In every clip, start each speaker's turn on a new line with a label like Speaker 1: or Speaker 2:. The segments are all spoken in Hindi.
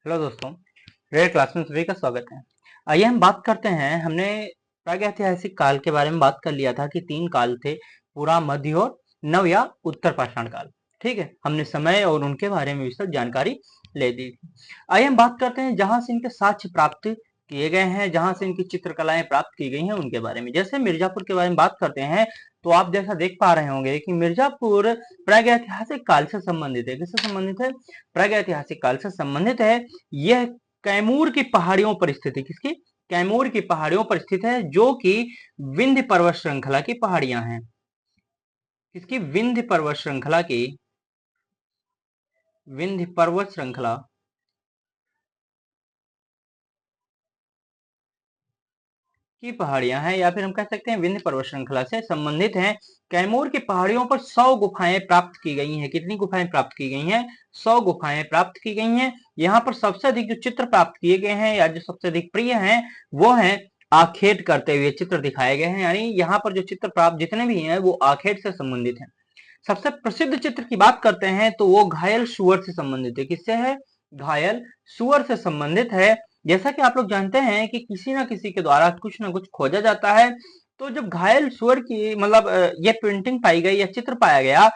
Speaker 1: हेलो दोस्तों, रेड क्लास में सभी का स्वागत है। आइए हम बात करते हैं। हमने प्रागैतिहासिक काल के बारे में बात कर लिया था कि तीन काल थे, पूरा, मध्य और नव या उत्तर पाषाण काल। ठीक है, हमने समय और उनके बारे में विस्तृत जानकारी ले दी थी। आइए हम बात करते हैं जहां से इनके साक्ष्य प्राप्त किए गए हैं, जहां से इनकी चित्रकलाएं प्राप्त की गई हैं उनके बारे में। जैसे मिर्जापुर के बारे में बात करते हैं तो आप जैसा देख पा रहे होंगे कि मिर्जापुर प्रागैतिहासिक काल से संबंधित है। किससे संबंधित है? प्रागैतिहासिक काल से संबंधित है। यह कैमूर की पहाड़ियों पर स्थित है। किसकी? कैमूर की पहाड़ियों पर स्थित है, जो कि विंध्य पर्वत श्रृंखला की पहाड़ियां हैं। किसकी? विंध्य पर्वत श्रृंखला की, विंध्य पर्वत श्रृंखला की पहाड़ियां हैं, या फिर हम कह सकते हैं विंध्य पर्वत श्रृंखला से संबंधित हैं। कैमूर की पहाड़ियों पर 100 गुफाएं प्राप्त की गई हैं। कितनी गुफाएं प्राप्त की गई हैं? 100 गुफाएं प्राप्त की गई हैं। यहाँ पर सबसे अधिक जो चित्र प्राप्त किए गए हैं या जो सबसे अधिक प्रिय हैं वो हैं आखेट करते हुए चित्र दिखाए गए हैं। यानी यहाँ पर जो चित्र प्राप्त जितने भी हैं वो आखेट से संबंधित हैं। सबसे प्रसिद्ध चित्र की बात करते हैं तो वो घायल सुअर से संबंधित है। किससे है? घायल सुअर से संबंधित है। जैसा कि आप लोग जानते हैं कि किसी ना किसी के द्वारा कुछ ना कुछ खोजा जाता है, तो जब घायल सुअर की मतलब ये पेंटिंग पाई गई या चित्र पाया गया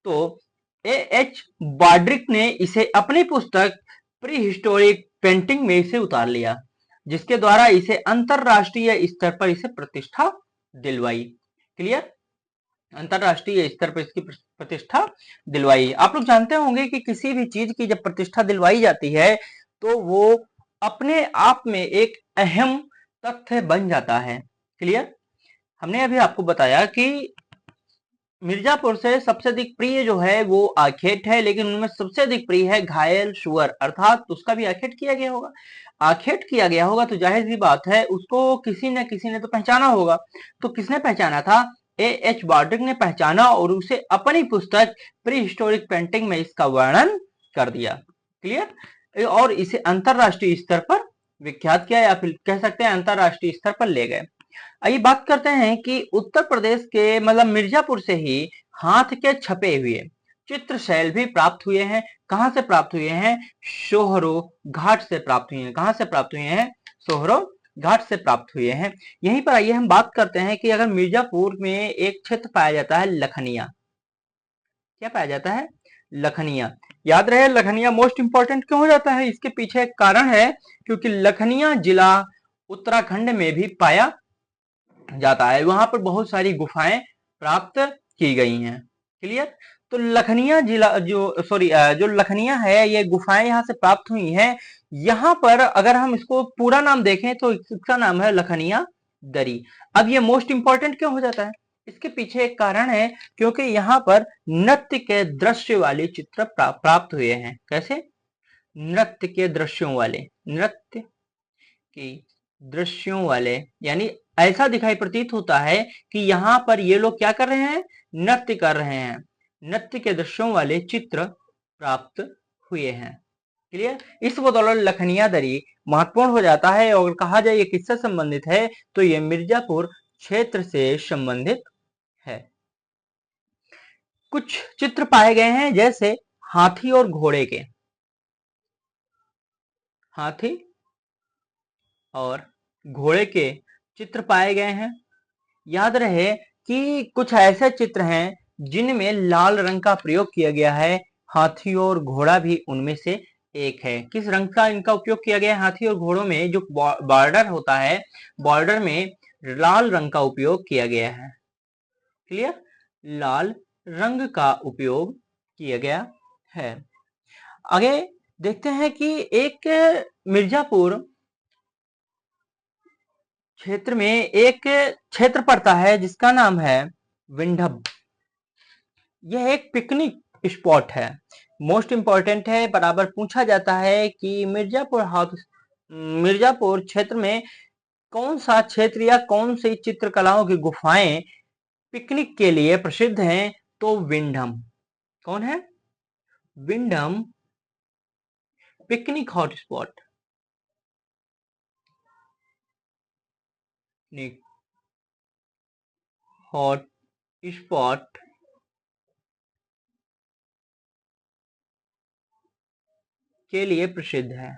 Speaker 1: तो एएच बाड्रिक ने इसे अपनी पुस्तक प्री हिस्टोरिक पेंटिंग में इसे उतार लिया, जिसके द्वारा इसे अंतरराष्ट्रीय स्तर पर इसे प्रतिष्ठा दिलवाई। क्लियर? अंतरराष्ट्रीय स्तर पर इसकी प्रतिष्ठा दिलवाई। आप लोग जानते होंगे कि किसी भी चीज की जब प्रतिष्ठा दिलवाई जाती है तो वो अपने आप में एक अहम तथ्य बन जाता है। क्लियर? हमने अभी आपको बताया कि मिर्जापुर से सबसे अधिक प्रिय जो है वो आखेट है, लेकिन उनमें सबसे अधिक प्रिय है घायल सुअर, अर्थात उसका भी आखेट किया गया होगा। आखेट किया गया होगा तो जाहिर सी बात है उसको किसी न किसी ने तो पहचाना होगा। तो किसने पहचाना था? एएच बार्डिक ने पहचाना और उसे अपनी पुस्तक प्री हिस्टोरिक पेंटिंग में इसका वर्णन कर दिया। क्लियर? और इसे अंतरराष्ट्रीय स्तर पर विख्यात किया, या फिर कह सकते हैं अंतरराष्ट्रीय स्तर पर ले गए। आइए बात करते हैं कि उत्तर प्रदेश के मतलब मिर्जापुर से ही हाथ के छपे हुए चित्र शैल भी प्राप्त हुए हैं। कहां से प्राप्त हुए हैं? सोहरो घाट से प्राप्त हुए हैं। कहां से प्राप्त हुए हैं? सोहरो घाट से प्राप्त हुए हैं। यहीं पर आइए हम बात करते हैं कि अगर मिर्जापुर में एक क्षेत्र पाया जाता है लखनिया। क्या पाया जाता है? लखनिया। याद रहे लखनिया मोस्ट इंपॉर्टेंट क्यों हो जाता है? इसके पीछे एक कारण है, क्योंकि लखनिया जिला उत्तराखंड में भी पाया जाता है। वहां पर बहुत सारी गुफाएं प्राप्त की गई हैं। क्लियर? तो लखनिया जिला जो लखनिया है, ये गुफाएं यहां से प्राप्त हुई हैं। यहां पर अगर हम इसको पूरा नाम देखें तो इसका नाम है लखनिया दरी। अब ये मोस्ट इंपॉर्टेंट क्यों हो जाता है? इसके पीछे एक कारण है, क्योंकि यहाँ पर नृत्य के दृश्य वाले चित्र प्राप्त हुए हैं। कैसे? नृत्य के दृश्यों वाले, नृत्य की दृश्यों वाले, यानी ऐसा दिखाई प्रतीत होता है कि यहाँ पर ये लोग क्या कर रहे हैं? नृत्य कर रहे हैं। नृत्य के दृश्यों वाले चित्र प्राप्त हुए हैं। क्लियर? इस बदौलत लखनिया दरी महत्वपूर्ण हो जाता है। और कहा जाए ये किससे संबंधित है तो ये मिर्जापुर क्षेत्र से संबंधित है। कुछ चित्र पाए गए हैं जैसे हाथी और घोड़े के, हाथी और घोड़े के चित्र पाए गए हैं। याद रहे कि कुछ ऐसे चित्र हैं जिनमें लाल रंग का प्रयोग किया गया है। हाथी और घोड़ा भी उनमें से एक है। किस रंग का इनका उपयोग किया गया है? हाथी और घोड़ों में जो बॉर्डर होता है, बॉर्डर में लाल रंग का उपयोग किया गया है। क्लियर? लाल रंग का उपयोग किया गया है। आगे देखते हैं कि एक मिर्जापुर क्षेत्र में एक क्षेत्र पड़ता है जिसका नाम है विंडब। यह एक पिकनिक स्पॉट है, मोस्ट इंपॉर्टेंट है। बराबर पूछा जाता है कि मिर्जापुर क्षेत्र में कौन सा क्षेत्र या कौन सी चित्रकलाओं की गुफाएं पिकनिक के लिए प्रसिद्ध हैं? तो विंडम। कौन है? विंडम पिकनिक हॉटस्पॉट, हॉट स्पॉट के लिए प्रसिद्ध है।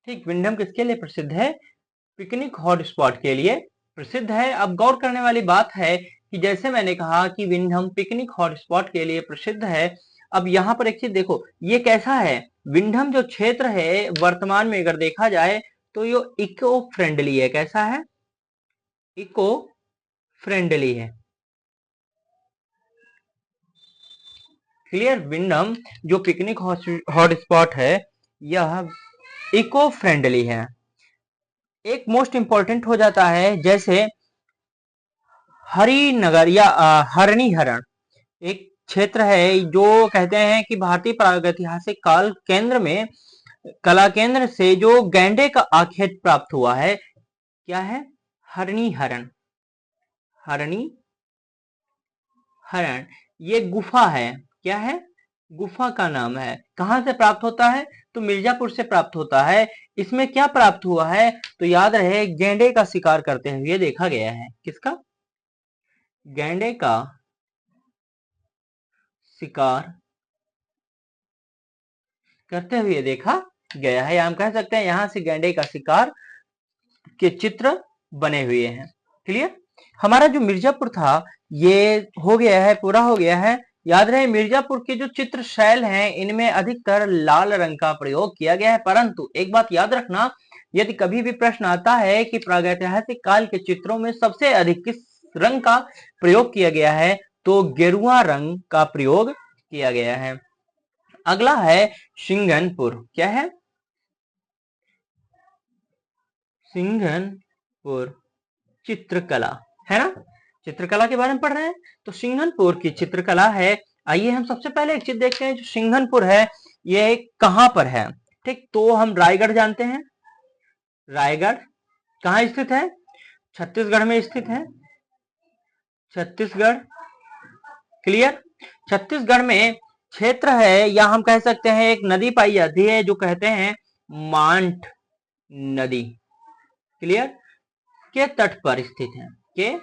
Speaker 1: ठीक, विंडम किसके लिए प्रसिद्ध है? पिकनिक हॉटस्पॉट के लिए प्रसिद्ध है। अब गौर करने वाली बात है कि जैसे मैंने कहा कि विंडम पिकनिक हॉटस्पॉट के लिए प्रसिद्ध है। अब यहाँ पर एक चीज देखो, ये कैसा है? विंडम जो क्षेत्र है वर्तमान में अगर देखा जाए तो ये इको फ्रेंडली है। कैसा है? इको फ्रेंडली है। क्लियर? विंडम जो पिकनिक हॉटस्पॉट है यह इको फ्रेंडली है। एक मोस्ट इंपॉर्टेंट हो जाता है जैसे हरिनगर या हरणी हरण, एक क्षेत्र है जो कहते हैं कि भारतीय प्रागैतिहासिक काल केंद्र में कला केंद्र से जो गैंडे का आखेट प्राप्त हुआ है। क्या है? हरणी हरण। हरणी हरण ये गुफा है। क्या है? गुफा का नाम है। कहां से प्राप्त होता है? तो मिर्जापुर से प्राप्त होता है। इसमें क्या प्राप्त हुआ है? तो याद रहे गैंडे का शिकार करते हुए देखा गया है। किसका? गैंडे का शिकार करते हुए देखा गया है, या हम कह सकते हैं यहां से गैंडे का शिकार के चित्र बने हुए हैं। क्लियर? हमारा जो मिर्जापुर था ये हो गया है, पूरा हो गया है। याद रहे मिर्जापुर के जो चित्र शैल हैं इनमें अधिकतर लाल रंग का प्रयोग किया गया है, परंतु एक बात याद रखना, यदि कभी भी प्रश्न आता है कि प्रागैतिहासिक काल के चित्रों में सबसे अधिक किस रंग का प्रयोग किया गया है, तो गेरुआ रंग का प्रयोग किया गया है। अगला है सिंघनपुर। क्या है? सिंघनपुर चित्रकला, है ना? चित्रकला के बारे में पढ़ रहे हैं तो सिंघनपुर की चित्रकला है। आइए हम सबसे पहले एक चीज देखते हैं, जो सिंघनपुर है ये कहां पर है। ठीक, तो हम रायगढ़ जानते हैं। रायगढ़ कहाँ स्थित है? छत्तीसगढ़ में स्थित है। छत्तीसगढ़। क्लियर? छत्तीसगढ़ में क्षेत्र है, या हम कह सकते हैं एक नदी पाई जाती है जो कहते हैं मांठ नदी। क्लियर? के तट पर स्थित है। के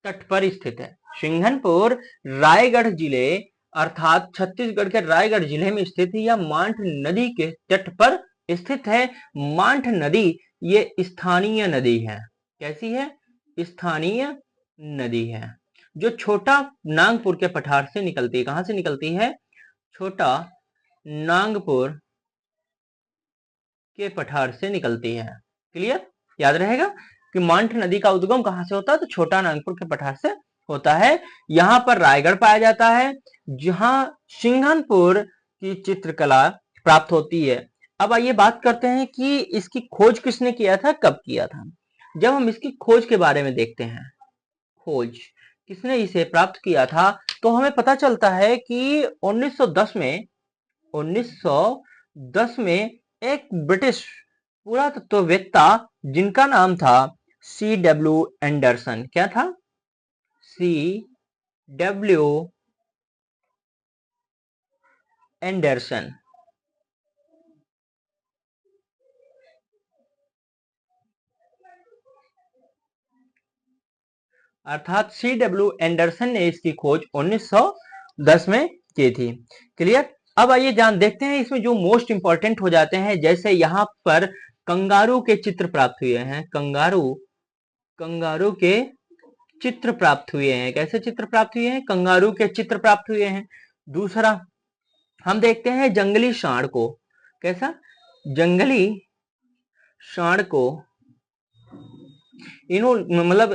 Speaker 1: तट पर स्थित है। सिंघनपुर रायगढ़ जिले अर्थात छत्तीसगढ़ के रायगढ़ जिले में स्थित है। यह मांठ नदी के तट पर स्थित है। मांठ नदी ये स्थानीय नदी है। कैसी है? स्थानीय नदी है जो छोटा नागपुर के पठार से निकलती है। कहां से निकलती है? छोटा नागपुर के पठार से निकलती है। क्लियर? याद रहेगा कि मांठ नदी का उद्गम कहां से होता है? तो छोटा नागपुर के पठार से होता है। यहां पर रायगढ़ पाया जाता है जहां सिंघनपुर की चित्रकला प्राप्त होती है। अब आइए बात करते हैं कि इसकी खोज किसने किया था, कब किया था। जब हम इसकी खोज के बारे में देखते हैं, खोज किसने इसे प्राप्त किया था, तो हमें पता चलता है कि 1910 में 1910 में एक ब्रिटिश पुरातत्ववेत्ता जिनका नाम था C.W. एंडरसन। क्या था? C.W. एंडरसन। अर्थात C.W. एंडरसन ने इसकी खोज 1910 में की थी। क्लियर? अब आइए जान देखते हैं इसमें जो मोस्ट इंपॉर्टेंट हो जाते हैं, जैसे यहां पर कंगारू के चित्र प्राप्त हुए हैं। कंगारू के चित्र प्राप्त हुए हैं। कैसे चित्र प्राप्त हुए हैं? कंगारू के चित्र प्राप्त हुए हैं। दूसरा हम देखते हैं जंगली सांड को। कैसा? जंगली सांड को मतलब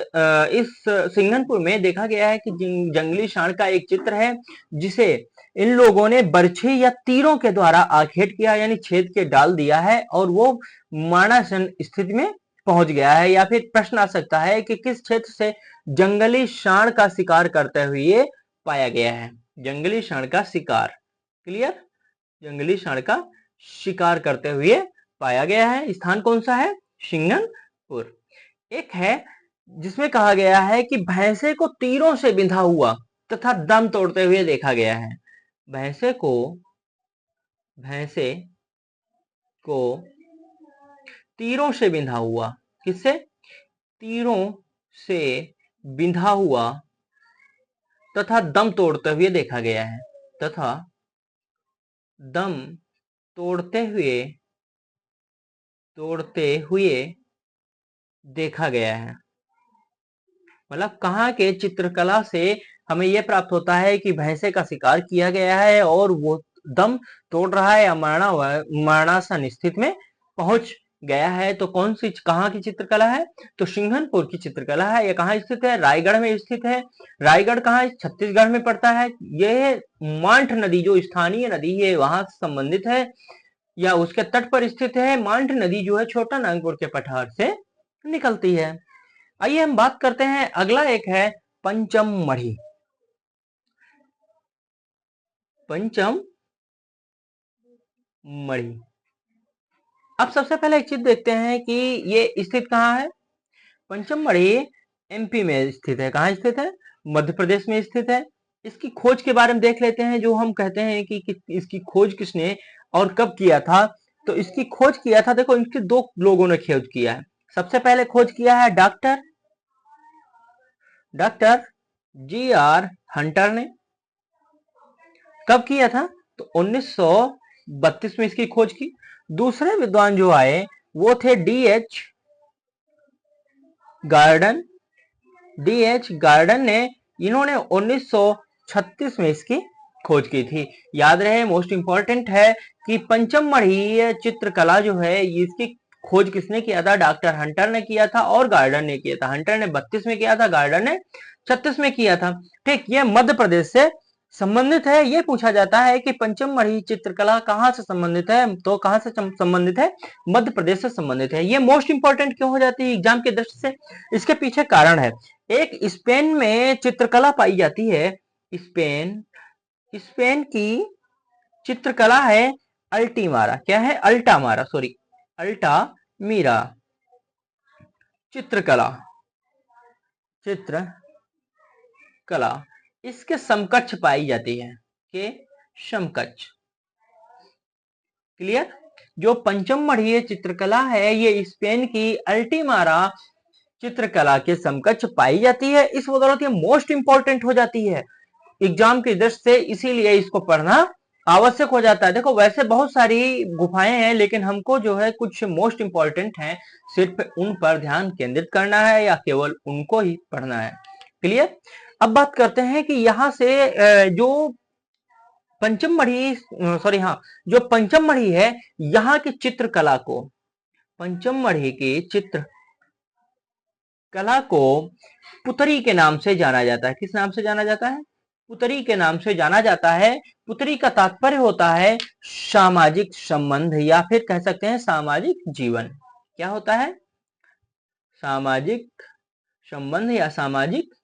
Speaker 1: इस सिंघनपुर में देखा गया है कि जंगली सांड का एक चित्र है जिसे इन लोगों ने बर्छी या तीरों के द्वारा आखेट किया, यानी छेद के डाल दिया है, और वो मरणासन स्थिति में पहुंच गया है। या फिर प्रश्न आ सकता है कि किस क्षेत्र से जंगली सांड का शिकार करते हुए पाया गया है। जंगली सांड का शिकार। क्लियर? जंगली सांड का शिकार करते हुए पाया गया है। स्थान कौन सा है? सिंघनपुर। एक है जिसमें कहा गया है कि भैंसे को तीरों से बिंधा हुआ तथा दम तोड़ते हुए देखा गया है। भैंसे को तीरों से बिंधा हुआ। किससे? तीरों से बिंधा हुआ तथा दम तोड़ते हुए देखा गया है। तथा दम तोड़ते हुए तोड़ते हुए देखा गया है। मतलब कहाँ के चित्रकला से हमें यह प्राप्त होता है कि भैंसे का शिकार किया गया है और वो दम तोड़ रहा है या मरणासन स्थिति में पहुंच गया है। तो कौन सी कहाँ की चित्रकला है? तो सिंघनपुर की चित्रकला है। ये कहाँ स्थित है? रायगढ़ में स्थित है। रायगढ़ कहाँ? छत्तीसगढ़ में पड़ता है। यह मांठ नदी जो स्थानीय नदी है वहां से संबंधित है या उसके तट पर स्थित है। मांठ नदी जो है छोटा नागपुर के पठार से निकलती है। आइए हम बात करते हैं, अगला एक है पंचम मढ़ी। पंचम मढ़ी। अब सबसे पहले एक चीज देखते हैं कि ये स्थित कहाँ है। पंचम मढ़ी एमपी में स्थित है। कहाँ स्थित है? मध्य प्रदेश में स्थित है। इसकी खोज के बारे में देख लेते हैं। जो हम कहते हैं कि इसकी खोज किसने और कब किया था। तो इसकी खोज किया था, देखो इनके दो लोगों ने खोज किया है। सबसे पहले खोज किया है डॉक्टर जी.आर. हंटर ने। कब किया था? तो 1932 में इसकी खोज की। दूसरे विद्वान जो आए वो थे डी.एच. गार्डन ने। इन्होंने 1936 में इसकी खोज की थी। याद रहे, मोस्ट इंपॉर्टेंट है कि पंचम मढ़ी चित्रकला जो है इसकी खोज किसने किया था? डॉक्टर हंटर ने किया था और गार्डन ने किया था। हंटर ने 32 में किया था, गार्डन ने 36 में किया था। ठीक, ये मध्य प्रदेश से संबंधित है। ये पूछा जाता है कि पंचम मढ़ी चित्रकला कहाँ से संबंधित है, तो कहाँ से संबंधित है? मध्य प्रदेश से संबंधित है। ये मोस्ट इंपॉर्टेंट क्यों हो जाती है एग्जाम के दृष्टि से? इसके पीछे कारण है। एक स्पेन में चित्रकला पाई जाती है। स्पेन की चित्रकला है अल्टीमारा। क्या है? अल्टामारा, सॉरी, अल्टामीरा चित्रकला। इसके समकक्ष पाई जाती है। के समकक्ष। क्लियर? जो पंचम मढ़ी चित्रकला है ये स्पेन की अल्टीमारा चित्रकला के समकक्ष पाई जाती है। इस बदौलत ये मोस्ट इंपॉर्टेंट हो जाती है एग्जाम की दृष्टि से, इसीलिए इसको पढ़ना आवश्यक हो जाता है। देखो वैसे बहुत सारी गुफाएं हैं लेकिन हमको जो है कुछ मोस्ट इंपॉर्टेंट हैं, सिर्फ उन पर ध्यान केंद्रित करना है या केवल उनको ही पढ़ना है। क्लियर? अब बात करते हैं कि यहाँ से जो पंचम मढ़ी, सॉरी हाँ, जो पंचम मढ़ी है यहाँ की चित्रकला को, पंचम मढ़ी की चित्रकला को पुतरी के नाम से जाना जाता है। किस नाम से जाना जाता है? पुतरी के नाम से जाना जाता है। पुतरी का तात्पर्य होता है सामाजिक संबंध या फिर कह सकते हैं सामाजिक जीवन। क्या होता है? सामाजिक संबंध या सामाजिक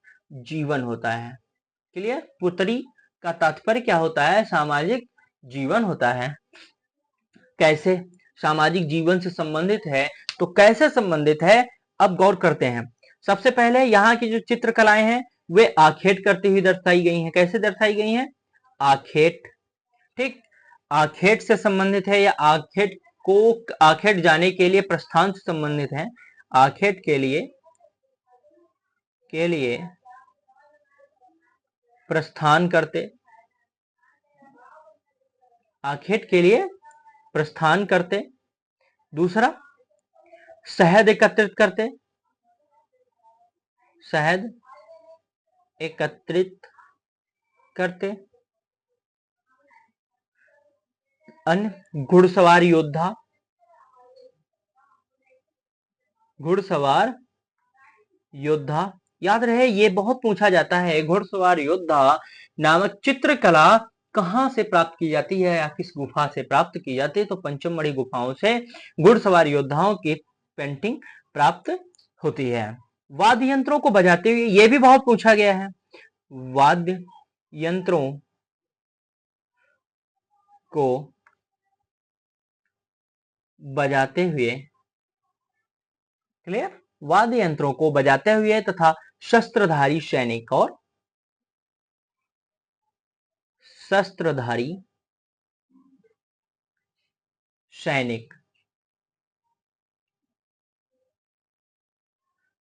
Speaker 1: जीवन होता है। क्लियर? पुतरी का तात्पर्य क्या होता है? सामाजिक जीवन होता है। कैसे सामाजिक जीवन से संबंधित है? तो कैसे संबंधित है अब गौर करते हैं। सबसे पहले यहाँ की जो चित्रकलाएं हैं वे आखेट करती हुई दर्शाई गई हैं। कैसे दर्शाई गई हैं? आखेट। ठीक, आखेट से संबंधित है या आखेट जाने के लिए प्रस्थान से संबंधित है। आखेट के लिए प्रस्थान करते, आखेट के लिए प्रस्थान करते। दूसरा, शहद एकत्रित करते, शहद एकत्रित करते। अन्य, घुड़सवार योद्धा, घुड़सवार योद्धा। याद रहे ये बहुत पूछा जाता है, घुड़सवार योद्धा नामक चित्रकला कहां से प्राप्त की जाती है या किस गुफा से प्राप्त की जाती है? तो पंचम मढ़ी गुफाओं से घुड़सवार योद्धाओं की पेंटिंग प्राप्त होती है। वाद्य यंत्रों को बजाते हुए, ये भी बहुत पूछा गया है। वाद्य यंत्रों को बजाते हुए, क्लियर? वाद्य यंत्रों को बजाते हुए तथा शस्त्रधारी सैनिक और शस्त्रधारी सैनिक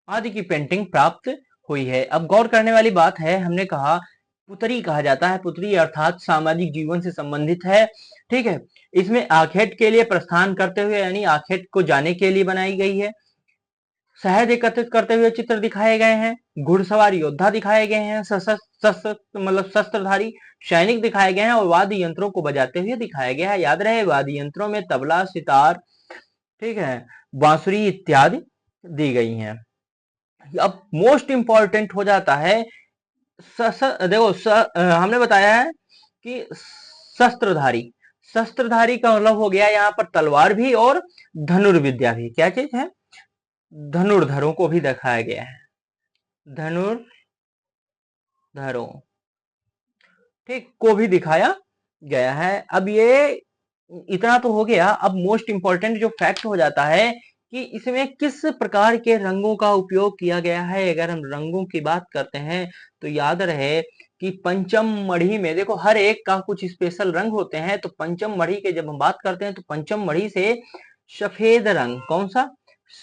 Speaker 1: आदि की पेंटिंग प्राप्त हुई है। अब गौर करने वाली बात है, हमने कहा पुतरी कहा जाता है। पुतरी अर्थात सामाजिक जीवन से संबंधित है। ठीक है। इसमें आखेट के लिए प्रस्थान करते हुए यानी आखेट को जाने के लिए बनाई गई है। शहद एकत्रित करते हुए चित्र दिखाए गए हैं। घुड़सवार योद्धा दिखाए गए हैं। शस्त्र मतलब शस्त्रधारी सैनिक दिखाए गए हैं और वाद्य यंत्रों को बजाते हुए दिखाया गया है। याद रहे वाद्य यंत्रों में तबला, सितार, ठीक है, बांसुरी इत्यादि दी गई हैं। अब मोस्ट इंपॉर्टेंट हो जाता है देखो हमने बताया है कि शस्त्रधारी, शस्त्रधारी का मतलब हो गया यहाँ पर तलवार भी और धनुर्विद्या भी। क्या चीज है? धनुर्धरों को भी दिखाया गया है। धनुर्धरों, ठीक, को भी दिखाया गया है। अब ये इतना तो हो गया। अब मोस्ट इंपॉर्टेंट जो फैक्ट हो जाता है कि इसमें किस प्रकार के रंगों का उपयोग किया गया है। अगर हम रंगों की बात करते हैं तो याद रहे कि पंचम मढ़ी में देखो हर एक का कुछ स्पेशल रंग होते हैं। तो पंचम मढ़ी के जब हम बात करते हैं तो पंचम मढ़ी से सफेद रंग, कौन सा?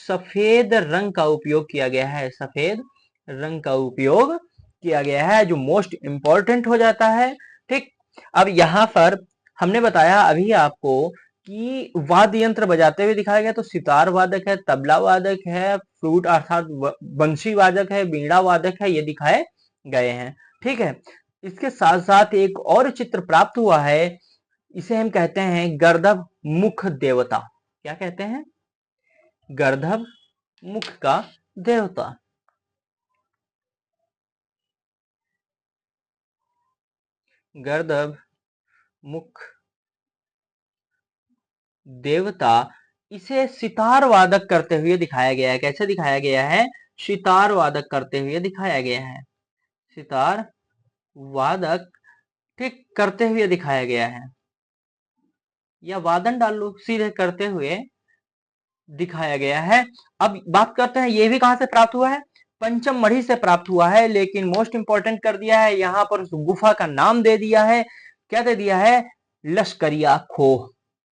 Speaker 1: सफेद रंग का उपयोग किया गया है। सफेद रंग का उपयोग किया गया है जो मोस्ट इंपॉर्टेंट हो जाता है। ठीक, अब यहां पर हमने बताया अभी आपको कि वाद्य यंत्र बजाते हुए दिखाया गया। तो सितार वादक है, तबला वादक है, फ्लूट अर्थात बंशी वादक है, बीड़ा वादक है, ये दिखाए गए हैं। ठीक है, इसके साथ साथ एक और चित्र प्राप्त हुआ है। इसे हम कहते हैं गर्दभ मुख देवता। क्या कहते हैं? गर्दभ मुख का देवता। गर्दभ मुख देवता, इसे सितार वादक करते हुए दिखाया गया है। कैसे दिखाया गया है? सितार वादक करते हुए दिखाया गया है। सितार वादक, ठीक, करते हुए दिखाया गया है, या वादन डाल लो, सीधे करते हुए दिखाया गया है। अब बात करते हैं ये भी कहां से प्राप्त हुआ है? पंचम मढ़ी से प्राप्त हुआ है। लेकिन मोस्ट इंपॉर्टेंट कर दिया है यहां पर, उस गुफा का नाम दे दिया है। क्या दे दिया है? लश्करिया खोह।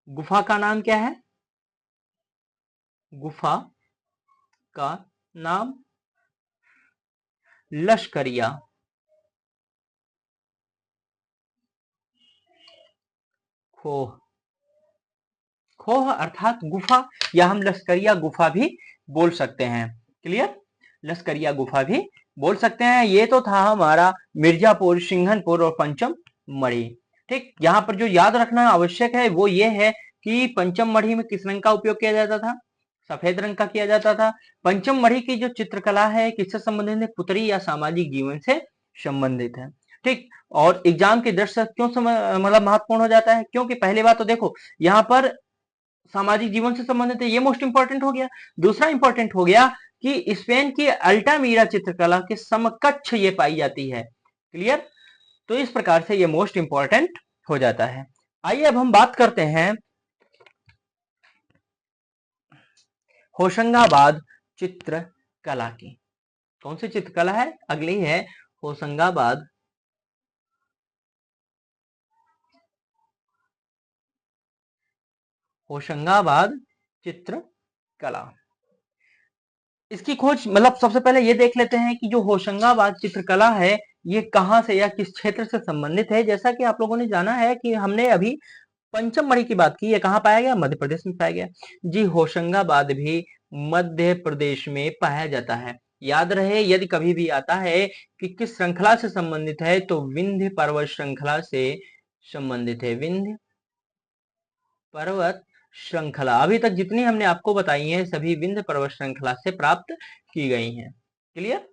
Speaker 1: गुफा का नाम क्या है? गुफा का नाम लश्करिया खोह। खोह अर्थात गुफा, या हम लश्करिया गुफा भी बोल सकते हैं। क्लियर? लश्करिया गुफा भी बोल सकते हैं। ये तो था हमारा मिर्जापुर, सिंघनपुर और पंचम मढ़ी। ठीक, यहाँ पर जो याद रखना आवश्यक है वो ये है कि पंचम मढ़ी में किस रंग का उपयोग किया जाता था? सफेद रंग का किया जाता था। पंचम मढ़ी की जो चित्रकला है किससे संबंधित है? पुतरी या सामाजिक जीवन से संबंधित है। ठीक, और एग्जाम की दृष्टि से क्यों मतलब महत्वपूर्ण हो जाता है? क्योंकि पहली बात तो देखो यहाँ पर सामाजिक जीवन से संबंधित है, ये मोस्ट इंपॉर्टेंट हो गया। दूसरा इंपॉर्टेंट हो गया कि स्पेन की अल्टामीरा चित्रकला के समकक्ष ये पाई जाती है। क्लियर? तो इस प्रकार से ये मोस्ट इंपॉर्टेंट हो जाता है। आइए अब हम बात करते हैं होशंगाबाद चित्रकला की। कौन सी चित्रकला है? अगली है होशंगाबाद होशंगाबाद चित्रकला। इसकी खोज मतलब सबसे पहले ये देख लेते हैं कि जो होशंगाबाद चित्रकला है ये कहां से या किस क्षेत्र से संबंधित है। जैसा कि आप लोगों ने जाना है कि हमने अभी पंचम मढ़ी की बात की, ये कहाँ पाया गया? मध्य प्रदेश में पाया गया। जी, होशंगाबाद भी मध्य प्रदेश में पाया जाता है। याद रहे यदि कभी भी आता है कि किस श्रृंखला से संबंधित है तो विंध्य पर्वत श्रृंखला से संबंधित है। विंध्य पर्वत श्रृंखला, अभी तक जितनी हमने आपको बताई है सभी विंध्य पर्वत श्रृंखला से प्राप्त की गई हैं। क्लियर?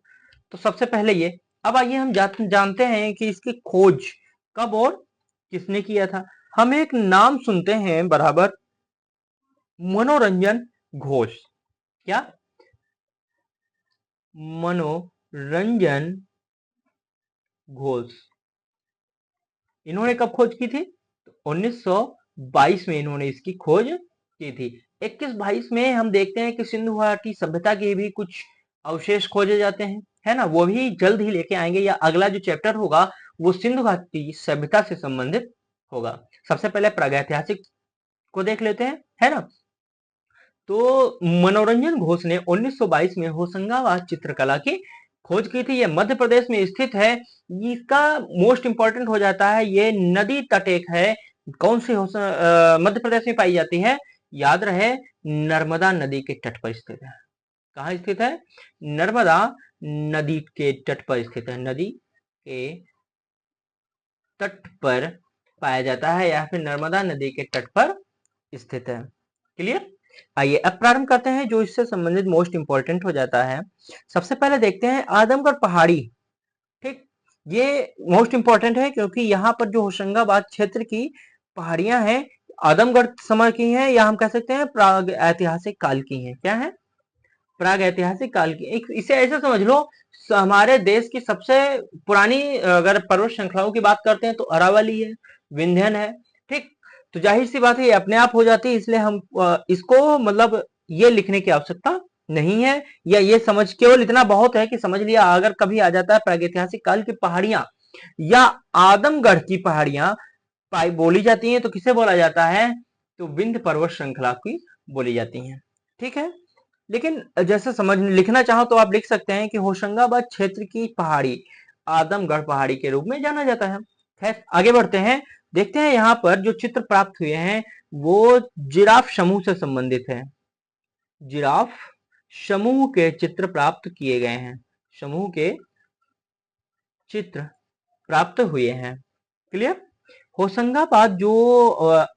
Speaker 1: तो सबसे पहले ये। अब आइए हम जानते हैं कि इसकी खोज कब और किसने किया था। हम एक नाम सुनते हैं बराबर, मनोरंजन घोष। क्या? मनोरंजन घोष। इन्होंने कब खोज की थी? 1922 में इन्होंने इसकी खोज की थी। 21-22 में हम देखते हैं कि सिंधु घाटी सभ्यता के भी कुछ अवशेष खोजे जाते हैं, है ना? वो भी जल्द ही लेके आएंगे, या अगला जो चैप्टर होगा वो सिंधु घाटी सभ्यता से संबंधित होगा। सबसे पहले प्रागैतिहासिक को देख लेते हैं, है ना? तो मनोरंजन घोष ने 1922 में होशंगाबाद चित्रकला की खोज की थी। ये मध्य प्रदेश में स्थित है। इसका मोस्ट इंपॉर्टेंट हो जाता है, ये नदी तट एक है कौन सी मध्य प्रदेश में पाई जाती है? याद रहे, नर्मदा नदी के तट पर स्थित है। कहाँ स्थित है? नर्मदा नदी के तट पर स्थित है। नदी के तट पर पाया जाता है या फिर नर्मदा नदी के तट पर स्थित है। क्लियर? आइए अब प्रारंभ करते हैं जो इससे संबंधित मोस्ट इंपॉर्टेंट हो जाता है। सबसे पहले देखते हैं आदमगढ़ पहाड़ी। ठीक, ये मोस्ट इंपॉर्टेंट है क्योंकि यहाँ पर जो होशंगाबाद क्षेत्र की पहाड़ियां हैं आदमगढ़ समय की हैं या हम कह सकते हैं प्राग ऐतिहासिक काल की हैं। क्या है? प्राग ऐतिहासिक काल की। एक इसे ऐसे समझ लो, हमारे देश की सबसे पुरानी अगर पर्वत श्रृंखलाओं की बात करते हैं तो अरावली है, विंध्यन है। ठीक, तो जाहिर सी बात है ये अपने आप हो जाती है, इसलिए हम इसको मतलब ये लिखने की आवश्यकता नहीं है, या ये समझ केवल इतना बहुत है कि समझ लिया अगर कभी आ जाता है प्रागैतिहासिक काल की पहाड़ियां या आदमगढ़ की पहाड़ियां पाई बोली जाती हैं तो किसे बोला जाता है? तो विंध्य पर्वत श्रृंखला की बोली जाती हैं। ठीक है, लेकिन जैसे समझ लिखना चाहो तो आप लिख सकते हैं कि होशंगाबाद क्षेत्र की पहाड़ी आदमगढ़ पहाड़ी के रूप में जाना जाता है। खैर आगे बढ़ते हैं, देखते हैं यहाँ पर जो चित्र प्राप्त हुए हैं वो जिराफ समूह से संबंधित है। जिराफ समूह के चित्र प्राप्त किए गए हैं। समूह के चित्र प्राप्त हुए हैं। क्लियर? होशंगाबाद जो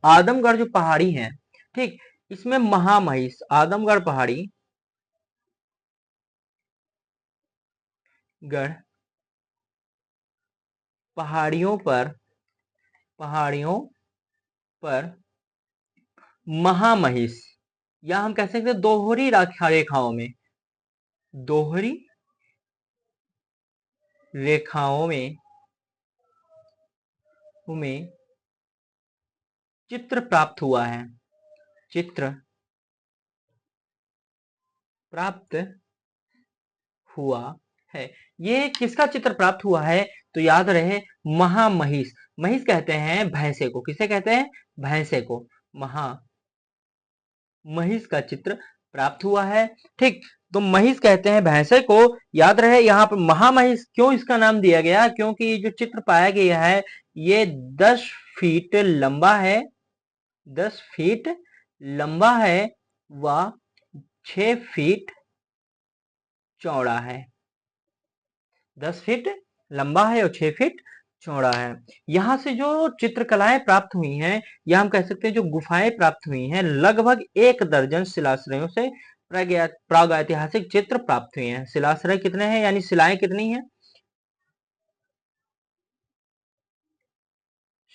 Speaker 1: आदमगढ़ जो पहाड़ी है, ठीक, इसमें महामहिष आदमगढ़ पहाड़ी गढ़ पहाड़ियों पर महामहिष या हम कह सकते हैं दोहरी रेखाओं में, दोहरी रेखाओं में चित्र प्राप्त हुआ है। चित्र प्राप्त हुआ है। ये किसका चित्र प्राप्त हुआ है? तो याद रहे, महामहिष। महिष कहते हैं भैंसे को। किसे कहते हैं? भैंसे को। महिष का चित्र प्राप्त हुआ है। ठीक, तो महिष कहते हैं भैंसे को। याद रहे यहाँ पर महामहिष क्यों इसका नाम दिया गया? क्योंकि जो चित्र पाया गया है ये 10 फीट लंबा है, 10 फीट लंबा है व 6 फीट चौड़ा है। 10 फीट लंबा है और 6 फीट चौड़ा है। यहां से जो चित्रकलाएं प्राप्त हुई हैं या हम कह सकते हैं जो गुफाएं प्राप्त हुई हैं, लगभग 1 दर्जन शिलाश्रयों से प्रागैतिहासिक चित्र प्राप्त हुए हैं। शिलाश्रय कितने हैं यानी शिलाएं कितनी हैं?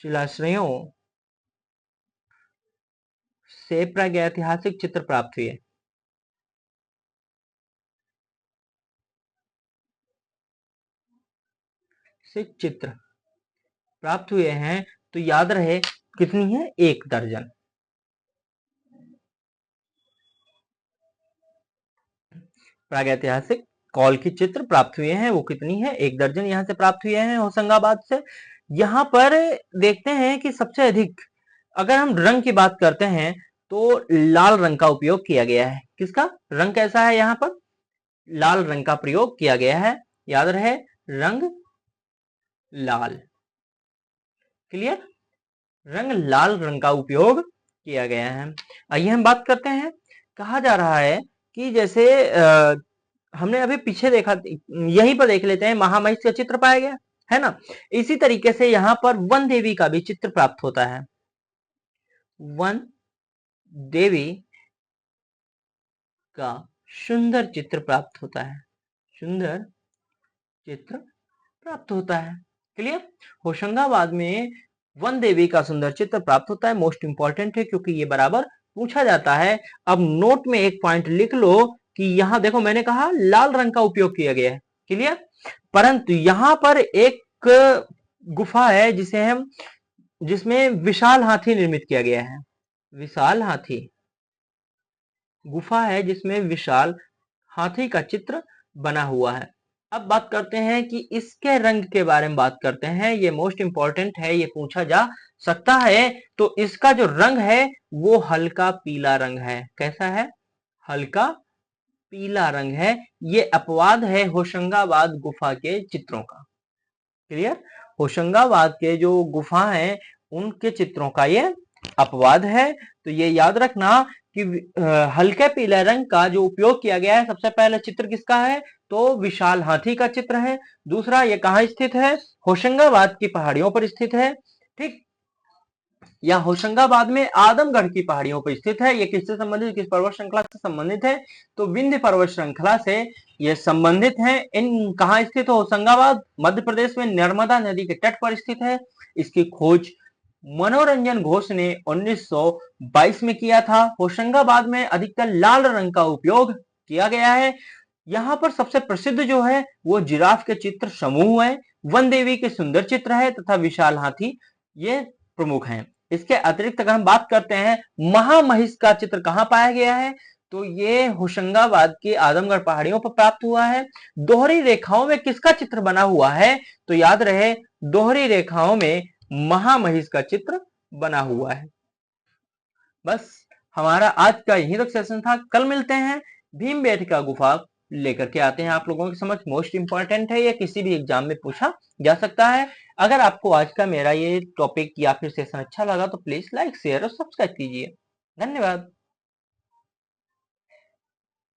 Speaker 1: शिलाश्रयों से प्रागैतिहासिक चित्र प्राप्त हुए। से चित्र प्राप्त हुए हैं तो याद रहे कितनी है? 1 दर्जन। प्रागैतिहासिक काल की चित्र प्राप्त हुए हैं वो कितनी है? 1 दर्जन यहाँ से प्राप्त हुए हैं होशंगाबाद से। यहाँ पर देखते हैं कि सबसे अधिक अगर हम रंग की बात करते हैं तो लाल रंग का उपयोग किया गया है। किसका रंग कैसा है? यहाँ पर लाल रंग का प्रयोग किया गया है। याद रहे, रंग लाल। क्लियर? रंग लाल रंग का उपयोग किया गया है। आइए हम बात करते हैं, कहा जा रहा है कि जैसे हमने अभी पीछे देखा, यहीं पर देख लेते हैं, महामहिष का चित्र पाया गया है ना। इसी तरीके से यहाँ पर वन देवी का भी चित्र प्राप्त होता है। वन देवी का सुंदर चित्र प्राप्त होता है। सुंदर चित्र प्राप्त होता है। क्लियर? होशंगाबाद में वन देवी का सुंदर चित्र प्राप्त होता है। मोस्ट इंपॉर्टेंट है क्योंकि ये बराबर पूछा जाता है। अब नोट में एक पॉइंट लिख लो कि यहां देखो मैंने कहा लाल रंग का उपयोग किया गया है। क्लियर? परंतु यहां पर एक गुफा है जिसमें विशाल हाथी निर्मित किया गया है। विशाल हाथी गुफा है जिसमें विशाल हाथी का चित्र बना हुआ है। अब बात करते हैं कि इसके रंग के बारे में बात करते हैं। ये मोस्ट इंपॉर्टेंट है, ये पूछा जा सकता है। तो इसका जो रंग है वो हल्का पीला रंग है। कैसा है? हल्का पीला रंग है। ये अपवाद है होशंगाबाद गुफा के चित्रों का। क्लियर? होशंगाबाद के जो गुफा हैं उनके चित्रों का ये अपवाद है। तो ये याद रखना कि हल्के पीले रंग का जो उपयोग किया गया है, सबसे पहले चित्र किसका है, तो विशाल हाथी का चित्र है। दूसरा, ये कहाँ स्थित है, होशंगाबाद की पहाड़ियों पर स्थित है। ठीक, या होशंगाबाद में आदमगढ़ की पहाड़ियों पर स्थित है। ये किससे संबंधित, किस पर्वत श्रृंखला से संबंधित है, तो विंध्य पर्वत श्रृंखला से ये संबंधित है। इन कहाँ स्थित है, होशंगाबाद मध्य प्रदेश में नर्मदा नदी के तट पर स्थित है। इसकी खोज मनोरंजन घोष ने 1922 में किया था। होशंगाबाद में अधिकतर लाल रंग का उपयोग किया गया है। यहाँ पर सबसे प्रसिद्ध जो है वो जिराफ के चित्र समूह है, वन देवी के सुंदर चित्र है तथा विशाल हाथी, ये प्रमुख हैं। इसके अतिरिक्त अगर हम बात करते हैं महामहिष का चित्र कहाँ पाया गया है, तो ये होशंगाबाद की आदमगढ़ पहाड़ियों पर प्राप्त हुआ है। दोहरी रेखाओं में किसका चित्र बना हुआ है, तो याद रहे दोहरी रेखाओं में महामहिष का चित्र बना हुआ है। बस हमारा आज का यहीं तक सेशन था। कल मिलते हैं, भीमबेटका गुफा लेकर के आते हैं आप लोगों के समझ। मोस्ट इंपॉर्टेंट है, ये किसी भी एग्जाम में पूछा जा सकता है। अगर आपको आज का मेरा ये टॉपिक या फिर सेशन अच्छा लगा तो प्लीज लाइक शेयर और सब्सक्राइब कीजिए। धन्यवाद।